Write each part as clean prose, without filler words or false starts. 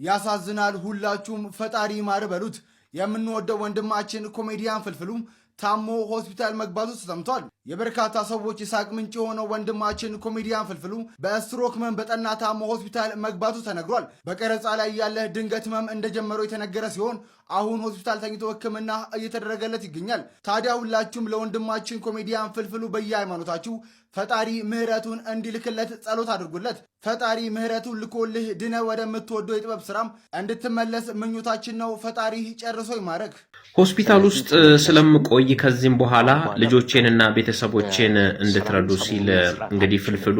ያሳዝናል። ሁላችሁም ፈጣሪ ይማር በሉት። የምንወደው ወንድማችን ኮሜዲያን ፍልፍሉ ታሞ ሆስፒታል መግባቱ ተሰምቷል። የበርካታ ሰዎች የሳቅ ምንጭ የሆነው ወንድማችን ኮሜዲያን ፍልፍሉ በስትሮክ ህመም በጠና ታሞ ሆስፒታል መግባቱ ተነግሯል። በቀረጻ ላይ ያለ ድንገት ህመም እንደጀመረው የተነገረ ሲሆን አሁን ሆስፒታል ተኝቶ ሕክምና እየተደረገለት ይገኛል። ታዲያ ሁላችሁም ለወንድማችን ኮሜዲያን ፍልፍሉ በየሃይማኖታችሁ ፈጣሪ ምህረቱን እንዲልክለት ጸሎት አድርጉለት። ፈጣሪ ምህረቱን ልኮልህ ድነ ወደምትወደው የጥበብ ስራም እንድትመለስ ምኞታችን ነው። ፈጣሪ ጨርሶ ይማረክ። ሆስፒታል ውስጥ ስለምቆይ ከዚህም በኋላ ልጆቼንና ቤተሰቦቼን እንድትረዱ ሲል እንግዲህ ፍልፍሉ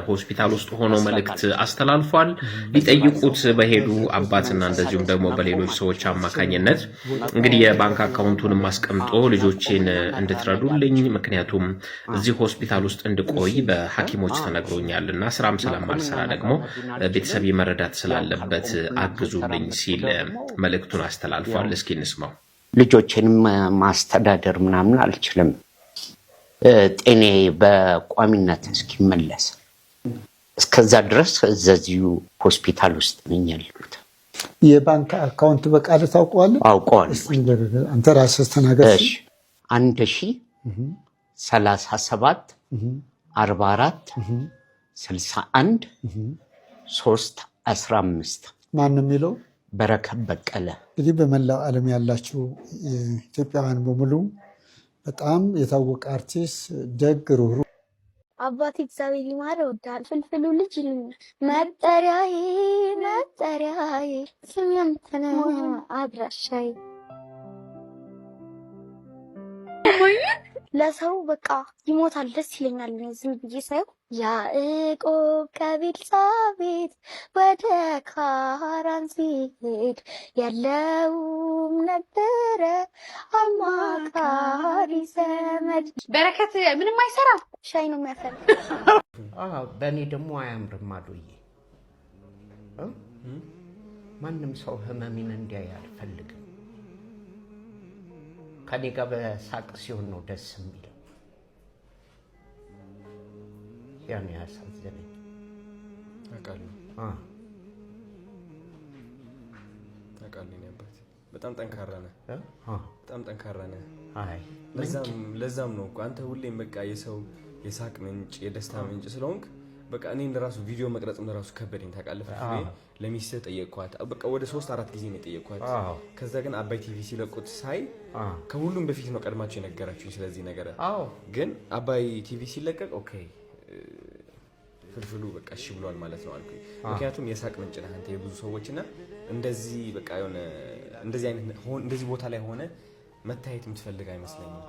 ሆስፒታል ውስጥ ሆኖ መልእክት አስተላልፏል። ሊጠይቁት በሄዱ አባትና እንደዚሁም ደግሞ በሌሎች ሰዎች አማካኝነት እንግዲህ የባንክ አካውንቱን ማስቀምጦ ልጆቼን እንድትረዱልኝ ምክንያቱም እዚህ ሆስፒታል ውስጥ እንድቆይ በሐኪሞች ተነግሮኛልና ስራም ስለማልሰራ ደግሞ ቤተሰብ መረዳት ስላለበት አግዙልኝ ሲል መልእክቱን አስተላልፏል። እስኪ እንስማው። ልጆችን ማስተዳደር ምናምን አልችልም። ጤኔ በቋሚነት እስኪመለስ እስከዛ ድረስ እዚሁ ሆስፒታል ውስጥ ነኝ ያለሁት። የባንክ አካውንት በቃል ታውቀዋለህ? አውቀዋለሁ። አንተ ራስህ ተናገር። እሺ 1037 44 61 315 ማን ነው የሚለው? በረከት በቀለ። እንግዲህ በመላው ዓለም ያላችሁ ኢትዮጵያውያን በሙሉ በጣም የታወቀ አርቲስት፣ ደግ፣ ሩህሩህ አባቴ እግዚአብሔር ይማረው እወድሃለሁ። ፍልፍሉ ልጅ መጠሪያዬ መጠሪያዬ ስም ያንተ ነው አድራሻዬ። ለሰው በቃ ይሞታል ደስ ይለኛል ዝም ብዬ ሳይሆን ያዕቆብ ከቤርሳቤህ ወደ ካራን ሲሄድ የለውም ነበረ አማካሪ ዘመድ። በረከት ምንም አይሰራም፣ ሻይ ነው የሚያፈላ። በእኔ ደግሞ አያምርም አዶዬ። ማንም ሰው ህመሜን እንዲያይ አልፈልግም። ከኔ ጋር በሳቅ ሲሆን ነው ደስ የሚለው። ያን ያሳዘነኝ አውቃለሁ። ነበር። በጣም ጠንካራ ነህ። በጣም ጠንካራ ነህ። አይ ለዛም ነው እኮ አንተ ሁሌም በቃ የሰው የሳቅ ምንጭ የደስታ ምንጭ ስለሆንክ በቃ እኔን ለራሱ ቪዲዮ መቅረጽም ለራሱ ከበደኝ ታውቃለህ። ለሚስትህ ጠየቅኳት። በቃ ወደ 3-4 ጊዜ ነው የጠየቅኳት። ከዛ ግን አባይ ቲቪ ሲለቁት ሳይ ከሁሉም በፊት ነው ቀድማችሁ የነገራችሁኝ ስለዚህ ነገር። ግን አባይ ቲቪ ሲለቀቅ ኦኬ ፍልፍሉ በቃ እሺ ብሏል ማለት ነው አልኩኝ። ምክንያቱም የሳቅ ምንጭ ነህ አንተ የብዙ ሰዎችና እንደዚህ በቃ የሆነ እንደዚህ ቦታ ላይ ሆነ መታየት የምትፈልግ አይመስለኝም።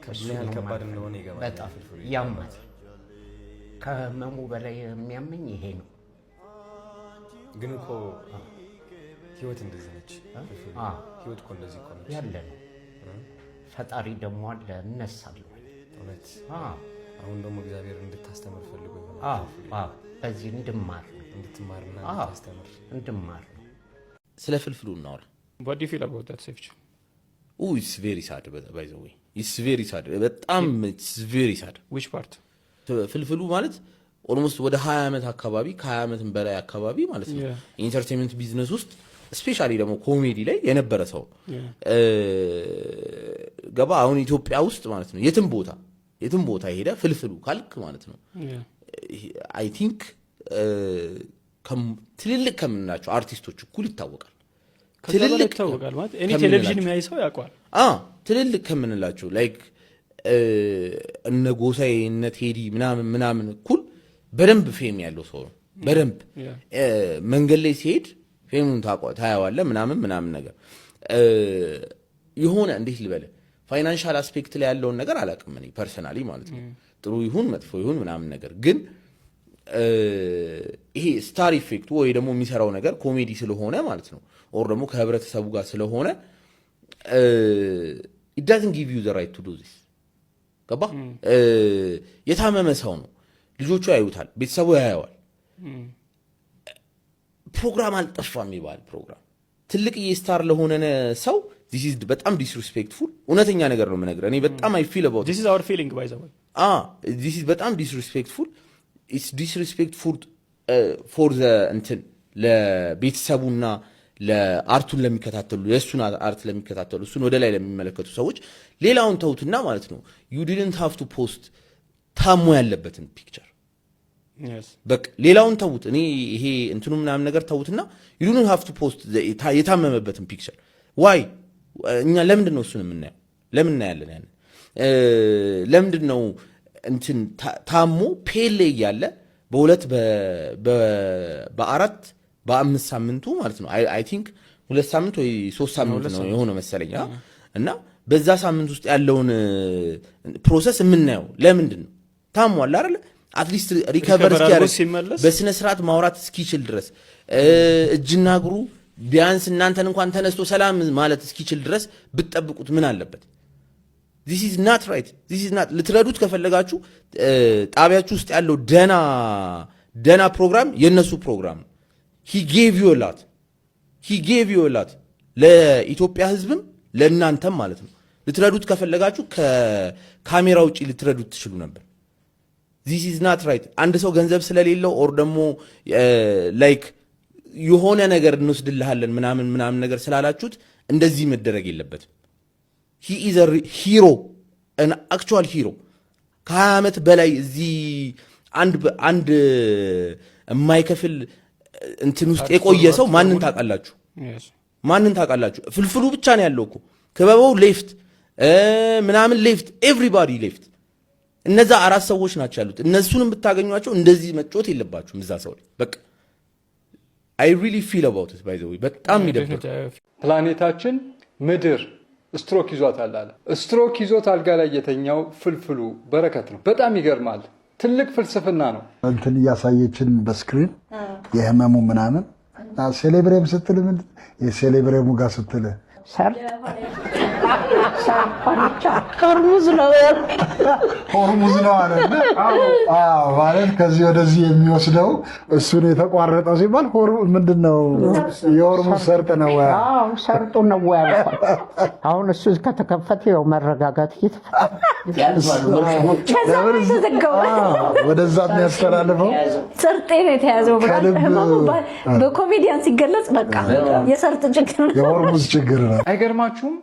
ከምን ያህል ከባድ እንደሆነ ይገባል። በጣም ያማል። ከህመሙ በላይ የሚያመኝ ይሄ ነው። ግን እኮ ህይወት እንደዚህ ነች። ህይወት እኮ እንደዚህ እኮ ነች ያለ ነው። ፈጣሪ ደግሞ አለ እነሳለሁ። እውነት አሁን ደግሞ እግዚአብሔር እንድታስተምር ፈልጎ ይሆናል። በዚህ እንድትማርና እንድታስተምር እንድማር ነው። ስለ ፍልፍሉ እናወራ። What do you feel about that, Sefch? Oh, it's very sad, by the way. It's very sad. በጣም it's very sad. Which part? ፍልፍሉ ማለት ኦልሞስት ወደ 20 ዓመት አካባቢ ከ20 ዓመትም በላይ አካባቢ ማለት ነው ኢንተርቴይንመንት ቢዝነስ ውስጥ ስፔሻሊ ደግሞ ኮሜዲ ላይ የነበረ ሰው ገባ። አሁን ኢትዮጵያ ውስጥ ማለት ነው የትም ቦታ ሄደ ፍልፍሉ ካልክ ማለት ነው አይ ቲንክ ትልልቅ ከምንላቸው አርቲስቶች እኩል ይታወቃል። ትልልቅ ይታወቃል ማለት እኔ ቴሌቪዥን የሚያይ ሰው ያውቃል። ትልልቅ ከምንላቸው ላይክ እነ ጎሳዬ እነ ቴዲ ምናምን እኩል በደንብ ፌም ያለው ሰው ነው። በደንብ መንገድ ላይ ሲሄድ ፌሙን ታያዋለህ ምናምን ነገር የሆነ እንዴት ልበለ ፋይናንሻል አስፔክት ላይ ያለውን ነገር አላውቅም እኔ ፐርሰናሊ ማለት ነው። ጥሩ ይሁን መጥፎ ይሁን ምናምን ነገር ግን ይሄ ስታር ኢፌክቱ ወይ ደግሞ የሚሰራው ነገር ኮሜዲ ስለሆነ ማለት ነው ኦር ደግሞ ከህብረተሰቡ ጋር ስለሆነ it doesn't give you the right to do this ገባ። የታመመ ሰው ነው፣ ልጆቹ ያዩታል፣ ቤተሰቡ ያያዋል። ፕሮግራም አልጠፋም ይባል ፕሮግራም ትልቅ የስታር ለሆነ ሰው this is በጣም disrespectful። እውነተኛ ነገር ነው የምነግርህ እኔ በጣም I feel about this is our feeling by the way this is በጣም disrespectful. It's disrespectful for the ለቤተሰቡና ለአርቱን ለሚከታተሉ የእሱን አርት ለሚከታተሉ እሱን ወደ ላይ ለሚመለከቱ ሰዎች ሌላውን ተውትና ማለት ነው you didn't have to post ታሞ ያለበትን ፒክቸር በቃ ሌላውን ተውት እኔ ይሄ እንትኑ ምናምን ነገር ተውትና you didn't have to post የታመመበትን ፒክቸር why እኛ ለምንድን ነው እሱን የምናየው ለምን እናያለን ያን ለምንድን ነው እንትን ታሞ ፔል ላይ ያለ በሁለት በአራት በአምስት ሳምንቱ ማለት ነው አይ ቲንክ 2 ሳምንት ወይ 3 ሳምንት ነው የሆነ መሰለኝ እና በዛ ሳምንት ውስጥ ያለውን ፕሮሰስ የምናየው ለምንድን ነው ታሟል አይደል አትሊስት ሪከቨር እስኪያደርግ በስነ ስርዓት ማውራት እስኪችል ድረስ እጅና እግሩ ቢያንስ እናንተን እንኳን ተነስቶ ሰላም ማለት እስኪችል ድረስ ብትጠብቁት ምን አለበት this is not right this is not ልትረዱት ከፈለጋችሁ ጣቢያችሁ ውስጥ ያለው ደና ፕሮግራም የነሱ ፕሮግራም he gave you a lot ለኢትዮጵያ ህዝብም ለእናንተም ማለት ነው ልትረዱት ከፈለጋችሁ ከካሜራ ውጪ ልትረዱት ትችሉ ነበር this is not right አንድ ሰው ገንዘብ ስለሌለው or ደግሞ like የሆነ ነገር እንወስድልሃለን ምናምን ነገር ስላላችሁት እንደዚህ መደረግ የለበትም he is a hero an actual hero ከ20 ዓመት በላይ እዚህ አንድ የማይከፍል እንትን ውስጥ የቆየ ሰው ማንን ታውቃላችሁ ፍልፍሉ ብቻ ነው ያለው እኮ ከበበው ሌፍት ምናምን ሌፍት ኤቭሪባዲ ሌፍት እነዛ አራት ሰዎች ናቸው ያሉት እነሱንም ብታገኙአቸው እንደዚህ መጮት የለባችሁም እዛ ሰው ላይ በቃ I really feel about it by the way በጣም ይደብራል ፕላኔታችን ምድር ስትሮክ ይዟታል አለ ስትሮክ ይዞት አልጋ ላይ የተኛው ፍልፍሉ በረከት ነው በጣም ይገርማል ትልቅ ፍልስፍና ነው እንትን ያሳየችን በስክሪን የህመሙ ምናምን ሴሌብሬም ስትል ምን የሴሌብሬሙ ጋር ስትል ሰርጥ ሆርሙዝ ነው አለ ማለት ከዚህ ወደዚህ የሚወስደው እሱን የተቋረጠው ሲባል ምንድነው የሆርሙዝ ሰርጥ ነው ሰርጡ ነው ያልኳት አሁን እሱ ከተከፈተ ያው መረጋጋት ወደዛ የሚያስተላልፈው ሰርጤ ነው የተያዘው በኮሜዲያን ሲገለጽ በቃ የሰርጥ ችግር ነው የሆርሙዝ ችግር ነው አይገርማችሁም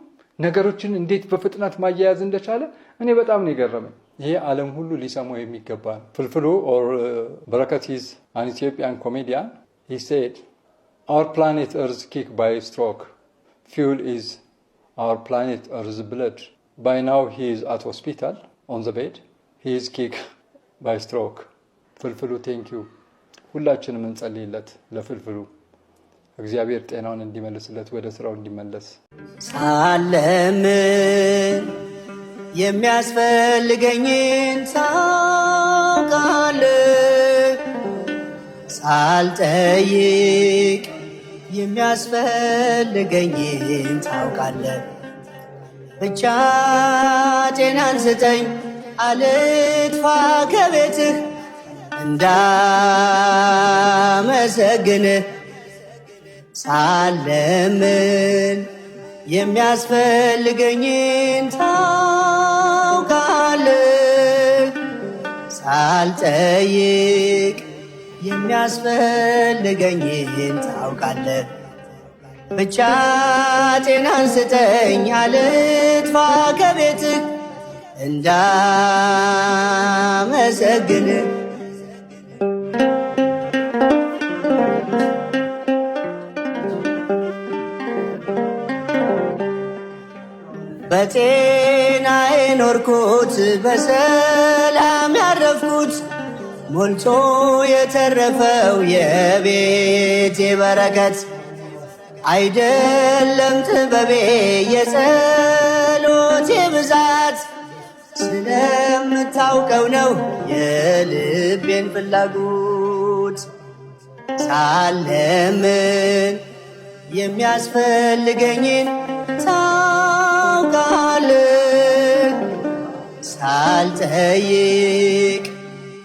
ነገሮችን እንዴት በፍጥነት ማያያዝ እንደቻለ እኔ በጣም ነው የገረመኝ ይሄ ዓለም ሁሉ ሊሰማው የሚገባ ነው ፍልፍሉ or Barakat is an Ethiopian comedian he said our planet earth kick by stroke fuel is our planet earth's blood by now he is at hospital on the bed he is kick by stroke ፍልፍሉ thank you ሁላችንም እንጸልይለት ለፍልፍሉ እግዚአብሔር ጤናውን እንዲመልስለት ወደ ስራው እንዲመለስ ሳለም የሚያስፈልገኝን ታውቃለህ ሳልጠይቅ የሚያስፈልገኝን ታውቃለህ ብቻ ጤናን ስጠኝ አልጥፋ ከቤትህ እንዳመሰግንህ ሳለምን የሚያስፈልገኝን ታውቃለህ ሳልጠይቅ የሚያስፈልገኝን ታውቃለህ ብቻ ጤናን ስጠኝ አልጥፋ ከቤትህ እንዳመሰግንህ በጤና የኖርኩት በሰላም ያረፍኩት ሞልቶ የተረፈው የቤቴ በረከት አይደለም ጥበቤ የጸሎቴ ብዛት ስለምታውቀው ነው የልቤን ፍላጎት ሳለምን የሚያስፈልገኝን ታውቃለህ ሳልጠይቅ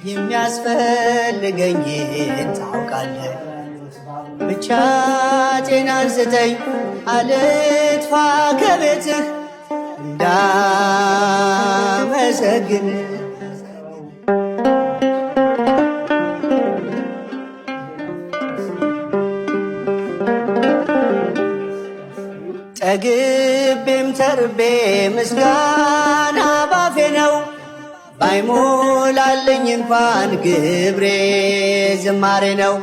የሚያስፈልገኝን ታውቃለህ ብቻ ጤናን ስጠኝ አልጥፋ ከቤትህ እንዳመሰግንህ ጠግቤም ተርቤ ምስጋና ባፌ ነው ባይሞላልኝ እንኳን ግብሬ ዝማሬ ነው